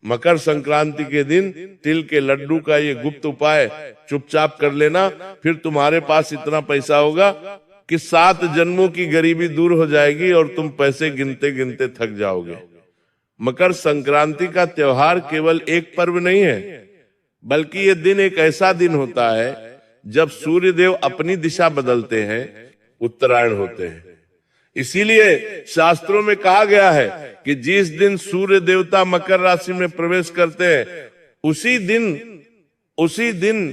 मकर संक्रांति के दिन तिल के लड्डू का ये गुप्त उपाय चुपचाप कर लेना, फिर तुम्हारे पास इतना पैसा होगा कि 7 जन्मों की गरीबी दूर हो जाएगी और तुम पैसे गिनते गिनते थक जाओगे। मकर संक्रांति का त्योहार केवल एक पर्व नहीं है, बल्कि ये दिन एक ऐसा दिन होता है जब सूर्य देव अपनी दिशा बदलते हैं, उत्तरायण होते हैं। इसीलिए शास्त्रों में कहा गया है कि जिस दिन सूर्य देवता मकर राशि में प्रवेश करते हैं उसी दिन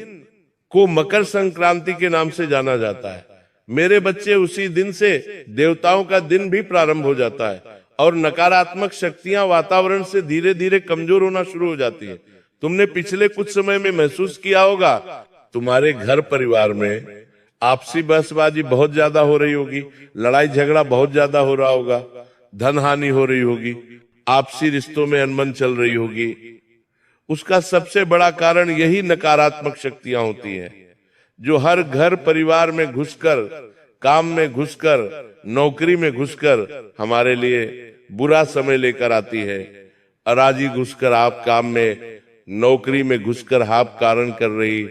को मकर संक्रांति के नाम से जाना जाता है। मेरे बच्चे, उसी दिन से देवताओं का दिन भी प्रारंभ हो जाता है और नकारात्मक शक्तियां वातावरण से धीरे धीरे कमजोर होना शुरू हो जाती है। तुमने पिछले कुछ समय में महसूस किया होगा, तुम्हारे घर परिवार में आपसी बहसबाजी बहुत ज्यादा हो रही होगी, लड़ाई झगड़ा बहुत ज्यादा हो रहा होगा, धन हानि हो रही होगी, आपसी रिश्तों में अनबन चल रही होगी। उसका सबसे बड़ा कारण यही नकारात्मक शक्तियां होती हैं, जो हर घर परिवार में घुसकर, काम में घुसकर, नौकरी में घुसकर हमारे लिए बुरा समय लेकर आती है। अराजी घुसकर आप काम में, नौकरी में घुसकर आप कारण कर रही।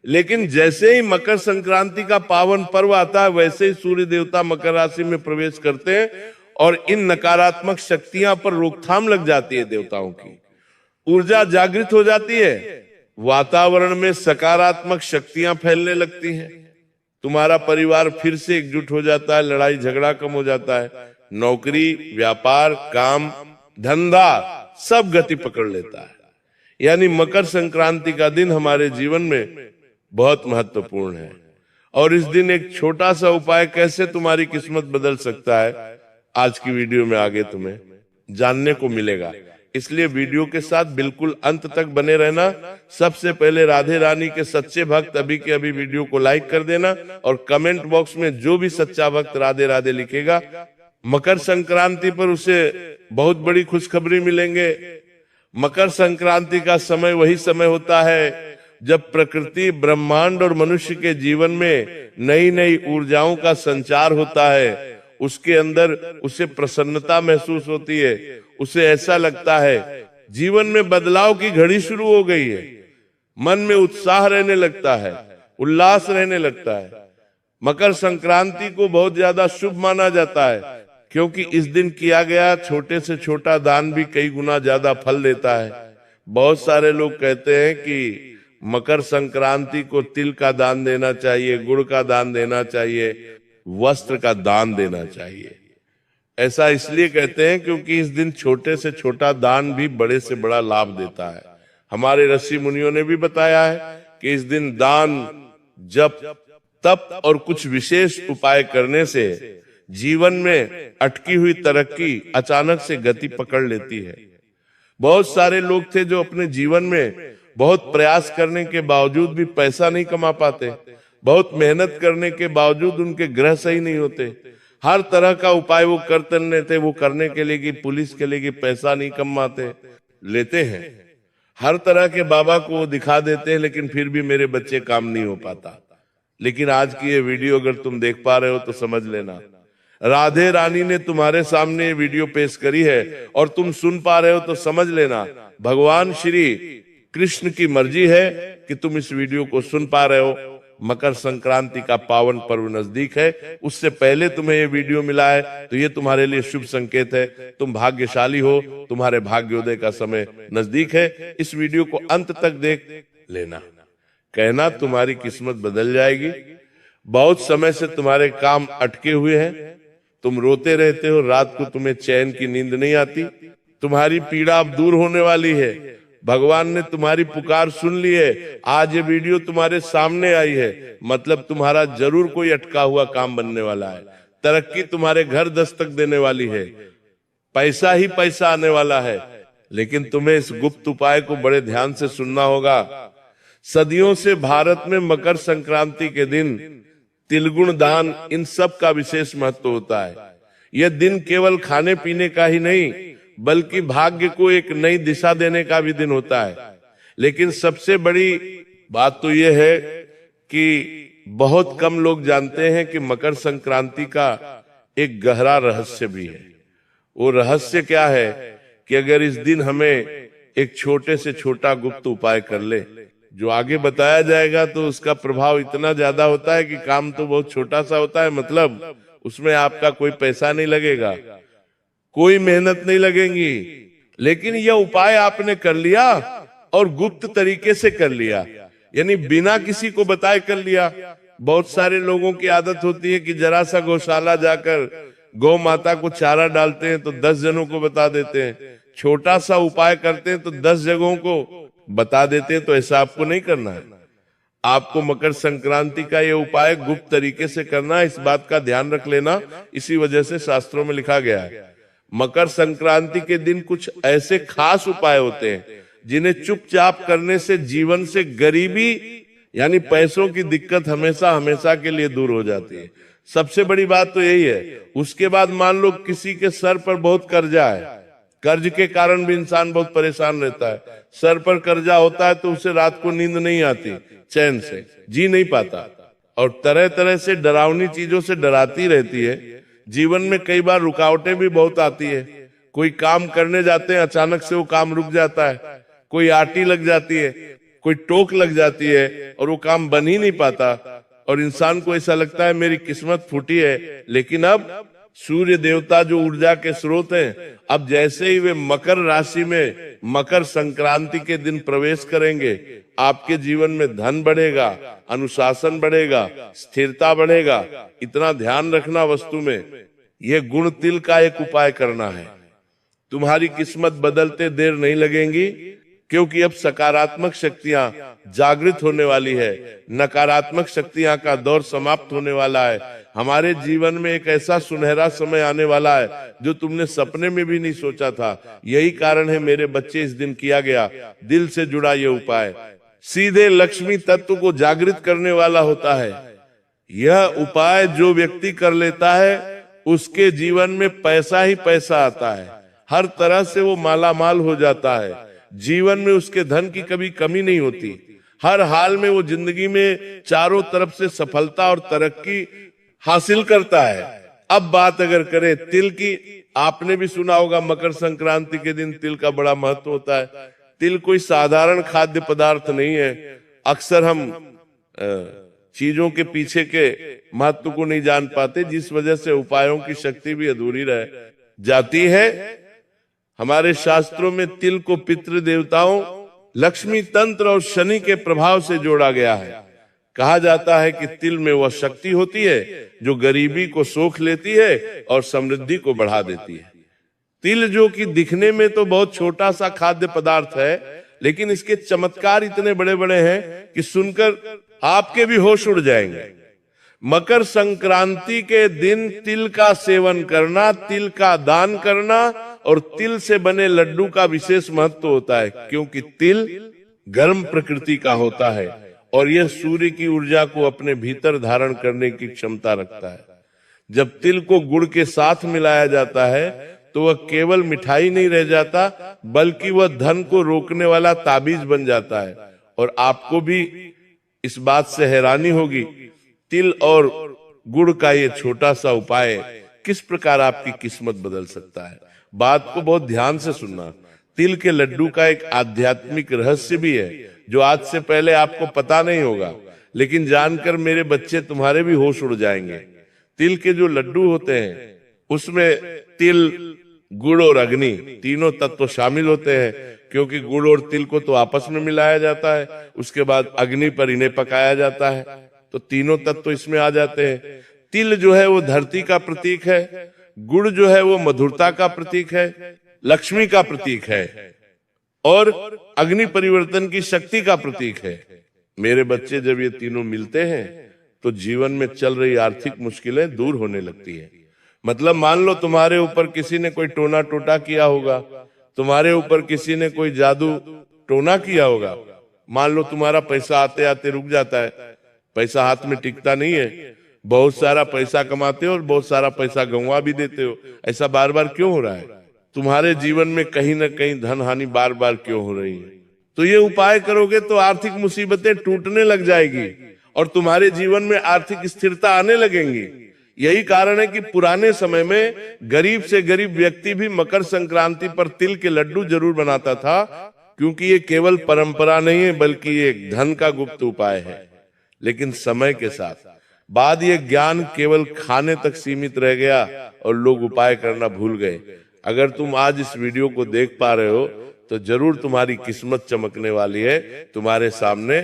लेकिन जैसे ही मकर संक्रांति का पावन पर्व आता है, वैसे ही सूर्य देवता मकर राशि में प्रवेश करते हैं और इन नकारात्मक शक्तियां पर रोकथाम लग जाती है। देवताओं की ऊर्जा जागृत हो जाती है, वातावरण में सकारात्मक शक्तियां फैलने लगती हैं, तुम्हारा परिवार फिर से एकजुट हो जाता है, लड़ाई झगड़ा कम हो जाता है, नौकरी, व्यापार, काम, धंधा सब गति पकड़ लेता है। यानी मकर संक्रांति का दिन हमारे जीवन में बहुत महत्वपूर्ण है और इस दिन एक छोटा सा उपाय कैसे तुम्हारी किस्मत बदल सकता है, आज की वीडियो में आगे तुम्हें जानने को मिलेगा। इसलिए वीडियो के साथ बिल्कुल अंत तक बने रहना। सबसे पहले राधे रानी के सच्चे भक्त अभी के अभी वीडियो को लाइक कर देना और कमेंट बॉक्स में जो भी सच्चा भक्त राधे राधे लिखेगा, मकर संक्रांति पर उसे बहुत बड़ी खुशखबरी मिलेंगे। मकर संक्रांति का समय वही समय होता है जब प्रकृति, ब्रह्मांड और मनुष्य के जीवन में नई नई ऊर्जाओं का संचार होता है। उसके अंदर उसे प्रसन्नता महसूस होती है, उसे ऐसा लगता है जीवन में बदलाव की घड़ी शुरू हो गई है, मन में उत्साह रहने लगता है, उल्लास रहने लगता है। मकर संक्रांति को बहुत ज्यादा शुभ माना जाता है, क्योंकि इस दिन किया गया छोटे से छोटा दान भी कई गुना ज्यादा फल देता है। बहुत सारे लोग कहते हैं कि मकर संक्रांति को तिल का दान देना चाहिए, गुड़ का दान देना चाहिए, वस्त्र का दान देना चाहिए। ऐसा इसलिए कहते हैं क्योंकि इस दिन छोटे से छोटा दान भी बड़े से बड़ा लाभ देता है। हमारे ऋषि मुनियों ने भी बताया है कि इस दिन दान, जप, तप और कुछ विशेष उपाय करने से जीवन में अटकी हुई तरक्की अचानक से गति पकड़ लेती है। बहुत सारे लोग थे जो अपने जीवन में बहुत प्रयास करने के बावजूद भी पैसा नहीं कमा पाते, बहुत मेहनत करने के बावजूद उनके ग्रह सही नहीं होते, हर तरह का उपाय वो करने के लिए कि पुलिस के लिए कि पैसा नहीं कमाते, लेते हैं, हर तरह के बाबा को वो दिखा देते हैं, लेकिन फिर भी मेरे बच्चे काम नहीं हो पाता। लेकिन आज की ये वीडियो अगर तुम देख पा रहे हो तो समझ लेना, राधे रानी ने तुम्हारे सामने ये वीडियो पेश करी है और तुम सुन पा रहे हो तो समझ लेना भगवान श्री कृष्ण की मर्जी है कि तुम इस वीडियो को सुन पा रहे हो। मकर संक्रांति का पावन पर्व नजदीक है, उससे पहले तुम्हें ये वीडियो मिला है तो ये तुम्हारे लिए शुभ संकेत है। तुम भाग्यशाली हो, तुम्हारे भाग्योदय का समय नजदीक है। इस वीडियो को अंत तक देख लेना, कहना तुम्हारी किस्मत बदल जाएगी। बहुत समय से तुम्हारे काम अटके हुए हैं, तुम रोते रहते हो, रात को तुम्हें चैन की नींद नहीं आती, तुम्हारी पीड़ा अब दूर होने वाली है। भगवान ने तुम्हारी पुकार सुन ली है। आज ये वीडियो तुम्हारे सामने आई है, मतलब तुम्हारा जरूर कोई अटका हुआ काम बनने वाला है, तरक्की तुम्हारे घर दस्तक देने वाली है, पैसा ही पैसा आने वाला है। लेकिन तुम्हें इस गुप्त उपाय को बड़े ध्यान से सुनना होगा। सदियों से भारत में मकर संक्रांति के दिन तिलगुण दान, इन सब का विशेष महत्व होता है। यह दिन केवल खाने पीने का ही नहीं, बल्कि भाग्य को एक नई दिशा देने का भी दिन होता है। लेकिन सबसे बड़ी बात तो यह है कि बहुत कम लोग जानते हैं कि मकर संक्रांति का एक गहरा रहस्य भी है। वो रहस्य क्या है कि अगर इस दिन हमें एक छोटे से छोटा गुप्त उपाय कर ले। जो आगे बताया जाएगा तो उसका प्रभाव इतना ज्यादा होता है कि काम तो बहुत छोटा सा होता है, मतलब उसमें आपका कोई पैसा नहीं लगेगा, कोई मेहनत नहीं लगेगी, लेकिन यह उपाय आपने कर लिया और गुप्त तरीके से कर लिया, यानी बिना किसी को बताए कर लिया। बहुत सारे लोगों की आदत होती है कि जरा सा गौशाला जाकर गौ माता को चारा डालते हैं तो 10 जनों को बता देते हैं, छोटा सा उपाय करते हैं तो 10 जगहों को बता देते हैं। तो ऐसा आपको नहीं करना है। आपको मकर संक्रांति का ये उपाय गुप्त तरीके से करना है, इस बात का ध्यान रख लेना। इसी वजह से शास्त्रों में लिखा गया है मकर संक्रांति के दिन कुछ ऐसे खास उपाय होते हैं जिन्हें चुपचाप करने से जीवन से गरीबी यानी पैसों की दिक्कत हमेशा हमेशा के लिए दूर हो जाती है। सबसे बड़ी बात तो यही है। उसके बाद मान लो किसी के सर पर बहुत कर्जा है, कर्ज के कारण भी इंसान बहुत परेशान रहता है। सर पर कर्जा होता है तो उसे रात को नींद नहीं आती, चैन से जी नहीं पाता, और तरह तरह से डरावनी चीजों से डराती रहती है। जीवन में कई बार रुकावटें भी बहुत आती है। कोई काम करने जाते हैं, अचानक से वो काम रुक जाता है, कोई आटी लग जाती है, कोई टोक लग जाती है और वो काम बन ही नहीं पाता, और इंसान को ऐसा लगता है मेरी किस्मत फूटी है। लेकिन अब सूर्य देवता जो ऊर्जा के स्रोत हैं, अब जैसे ही वे मकर राशि में मकर संक्रांति के दिन प्रवेश करेंगे, आपके जीवन में धन बढ़ेगा, अनुशासन बढ़ेगा, स्थिरता बढ़ेगा। इतना ध्यान रखना वस्तु में, यह गुण तिल का एक उपाय करना है। तुम्हारी किस्मत बदलते देर नहीं लगेगी, क्योंकि अब सकारात्मक शक्तियां जागृत होने वाली है, नकारात्मक शक्तियां का दौर समाप्त होने वाला है। हमारे जीवन में एक ऐसा सुनहरा समय आने वाला है जो तुमने सपने में भी नहीं सोचा था। यही कारण है मेरे बच्चे, इस दिन किया गया दिल से जुड़ा ये उपाय सीधे लक्ष्मी तत्व को जागृत करने वाला होता है। यह उपाय जो व्यक्ति कर लेता है उसके जीवन में पैसा ही पैसा आता है, हर तरह से वो मालामाल हो जाता है। जीवन में उसके धन की कभी कमी नहीं होती, हर हाल में वो जिंदगी में चारों तरफ से सफलता और तरक्की हासिल करता है। अब बात अगर करें तिल की, आपने भी सुना होगा मकर संक्रांति के दिन तिल का बड़ा महत्व होता है। तिल कोई साधारण खाद्य पदार्थ नहीं है। अक्सर हम चीजों के पीछे के महत्व को नहीं जान पाते, जिस वजह से उपायों की शक्ति भी अधूरी रह जाती है। हमारे शास्त्रों में तिल को पितृ देवताओं, लक्ष्मी तंत्र और शनि के प्रभाव से जोड़ा गया है। कहा जाता है कि तिल में वह शक्ति होती है जो गरीबी को सोख लेती है और समृद्धि को बढ़ा देती है। तिल जो कि दिखने में तो बहुत छोटा सा खाद्य पदार्थ है, लेकिन इसके चमत्कार इतने बड़े बड़े हैं कि सुनकर आपके भी होश उड़ जाएंगे। मकर संक्रांति के दिन तिल का सेवन करना, तिल का दान करना और तिल से बने लड्डू का विशेष महत्व होता है, क्योंकि तिल गर्म प्रकृति का होता है और यह सूर्य की ऊर्जा को अपने भीतर धारण करने की क्षमता रखता है। जब तिल को गुड़ के साथ मिलाया जाता है तो वह केवल मिठाई नहीं रह जाता, बल्कि वह धन को रोकने वाला ताबीज बन जाता है। और आपको भी इस बात से हैरानी होगी, तिल और गुड़ का ये छोटा सा उपाय किस प्रकार आपकी किस्मत बदल सकता है। बात को बहुत ध्यान से सुनना। तिल के लड्डू का एक आध्यात्मिक रहस्य भी है जो आज से पहले आपको पता नहीं होगा, लेकिन जानकर मेरे बच्चे तुम्हारे भी होश उड़ जाएंगे। तिल के जो लड्डू होते हैं उसमें तिल, गुड़ और अग्नि तीनों तत्व शामिल होते हैं, क्योंकि गुड़ और तिल को तो आपस में मिलाया जाता है, उसके बाद अग्नि पर इन्हें पकाया जाता है, तो तीनों तत्व इसमें आ जाते हैं। तिल जो है वो धरती का प्रतीक है, गुड़ जो है वो मधुरता का प्रतीक है, लक्ष्मी का प्रतीक है, और अग्नि परिवर्तन की शक्ति का प्रतीक है। मेरे बच्चे जब ये तीनों मिलते हैं तो जीवन में चल रही आर्थिक मुश्किलें दूर होने लगती है। मतलब मान लो तुम्हारे ऊपर किसी ने कोई टोना टोटा किया होगा, तुम्हारे ऊपर किसी ने कोई जादू टोना किया होगा, मान लो तुम्हारा पैसा आते आते रुक जाता है, पैसा हाथ में टिकता नहीं है, बहुत सारा पैसा कमाते हो और बहुत सारा पैसा गंवा भी देते हो। ऐसा बार बार क्यों हो रहा है? तुम्हारे जीवन में कहीं ना कहीं धन हानि बार बार क्यों हो रही है? तो ये उपाय करोगे तो आर्थिक मुसीबतें टूटने लग जाएगी और तुम्हारे जीवन में आर्थिक स्थिरता आने लगेंगी। यही कारण है कि पुराने समय में गरीब से गरीब व्यक्ति भी मकर संक्रांति पर तिल के लड्डू जरूर बनाता था, क्योंकि ये केवल परंपरा नहीं है बल्कि ये एक धन का गुप्त उपाय है। लेकिन समय के साथ बाद ये ज्ञान केवल खाने तक सीमित रह गया और लोग उपाय करना भूल गए। अगर तुम आज इस वीडियो को देख पा रहे हो तो जरूर तुम्हारी किस्मत चमकने वाली है। तुम्हारे सामने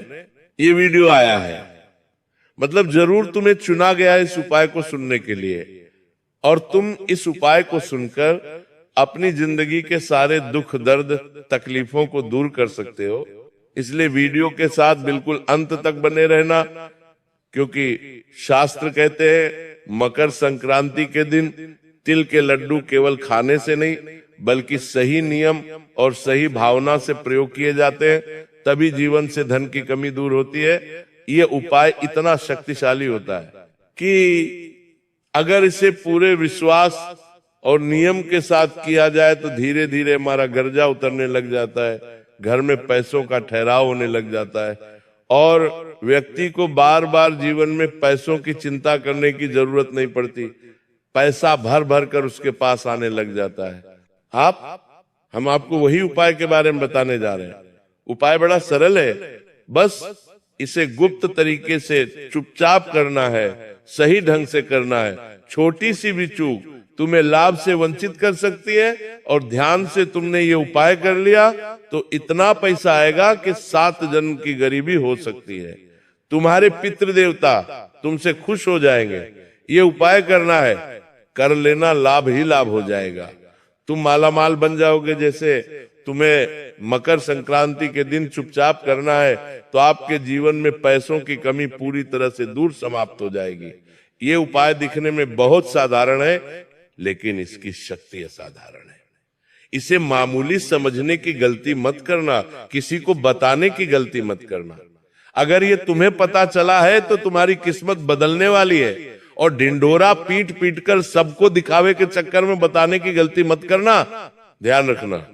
ये वीडियो आया है, मतलब जरूर तुम्हें चुना गया है इस उपाय को सुनने के लिए, और तुम इस उपाय को सुनकर अपनी जिंदगी के सारे दुख दर्द तकलीफों को दूर कर सकते हो। इसलिए वीडियो के साथ बिल्कुल अंत तक बने रहना, क्योंकि शास्त्र कहते हैं मकर संक्रांति के दिन तिल के लड्डू केवल खाने से नहीं बल्कि सही नियम और सही भावना से प्रयोग किए जाते हैं, तभी जीवन से धन की कमी दूर होती है। ये उपाय इतना शक्तिशाली होता है कि अगर इसे पूरे विश्वास और नियम के साथ किया जाए तो धीरे धीरे हमारा गर्जा उतरने लग जाता है, घर में पैसों का ठहराव होने लग जाता है और व्यक्ति को बार बार जीवन में पैसों की चिंता करने की जरूरत नहीं पड़ती। पैसा भर भर कर उसके पास आने लग जाता है। हम आपको वही उपाय के बारे में बताने जा रहे हैं। उपाय बड़ा सरल है, बस इसे गुप्त तरीके से चुपचाप करना है, सही ढंग से करना है। छोटी सी भी चूक तुम्हें लाभ से वंचित कर सकती है, और ध्यान से तुमने ये उपाय कर लिया तो इतना पैसा आएगा कि 7 जन्म की गरीबी हो सकती है। तुम्हारे पितृ देवता तुमसे खुश हो जाएंगे। ये उपाय करना है, कर लेना, लाभ ही लाभ हो जाएगा। तुम मालामाल बन जाओगे। जैसे तुम्हें मकर संक्रांति के दिन चुपचाप करना है तो आपके जीवन में पैसों की कमी पूरी तरह से दूर समाप्त हो जाएगी। ये उपाय दिखने में बहुत साधारण है, लेकिन इसकी शक्ति असाधारण है। इसे मामूली समझने की गलती मत करना, किसी को बताने की गलती मत करना। अगर ये तुम्हें पता चला है तो तुम्हारी किस्मत बदलने वाली है, और ढिंढोरा पीट पीट कर सबको दिखावे के चक्कर में बताने की गलती मत करना। ध्यान रखना,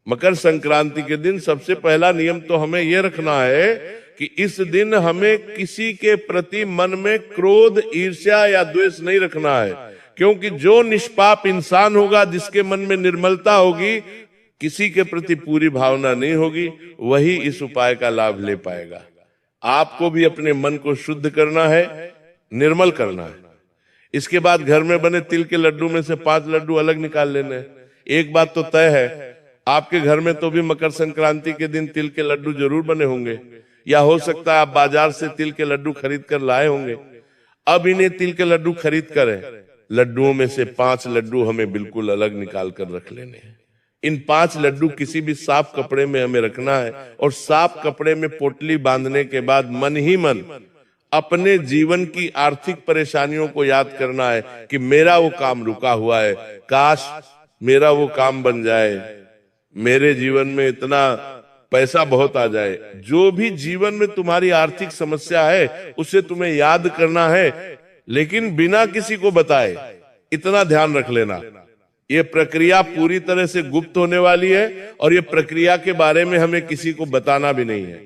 मकर संक्रांति के दिन सबसे पहला नियम तो हमें यह रखना है कि इस दिन हमें किसी के प्रति मन में क्रोध, ईर्ष्या या द्वेष नहीं रखना है, क्योंकि जो निष्पाप इंसान होगा, जिसके मन में निर्मलता होगी, किसी के प्रति पूरी भावना नहीं होगी, वही इस उपाय का लाभ ले पाएगा। आपको भी अपने मन को शुद्ध करना है, निर्मल करना है। इसके बाद घर में बने तिल के लड्डू में से 5 लड्डू अलग निकाल लेने हैं। एक बात तो तय है, आपके घर में तो भी मकर संक्रांति के दिन तिल के लड्डू जरूर बने होंगे, या हो सकता है आप बाजार से तिल के लड्डू खरीद कर लाए होंगे। अब इन्हें तिल के लड्डू खरीद कर लड्डुओं में से 5 लड्डू हमें बिल्कुल अलग निकाल कर रख लेने हैं। इन 5 लड्डू किसी भी साफ कपड़े में हमें रखना है, और साफ कपड़े में पोटली बांधने के बाद मन ही मन अपने जीवन की आर्थिक परेशानियों को याद करना है कि मेरा वो काम रुका हुआ है, काश मेरा वो काम बन जाए, मेरे जीवन में इतना पैसा बहुत आ जाए। जो भी जीवन में तुम्हारी आर्थिक समस्या है उसे तुम्हें याद करना है, लेकिन बिना किसी को बताए। इतना ध्यान रख लेना, ये प्रक्रिया पूरी तरह से गुप्त होने वाली है, और ये प्रक्रिया के बारे में हमें किसी को बताना भी नहीं है।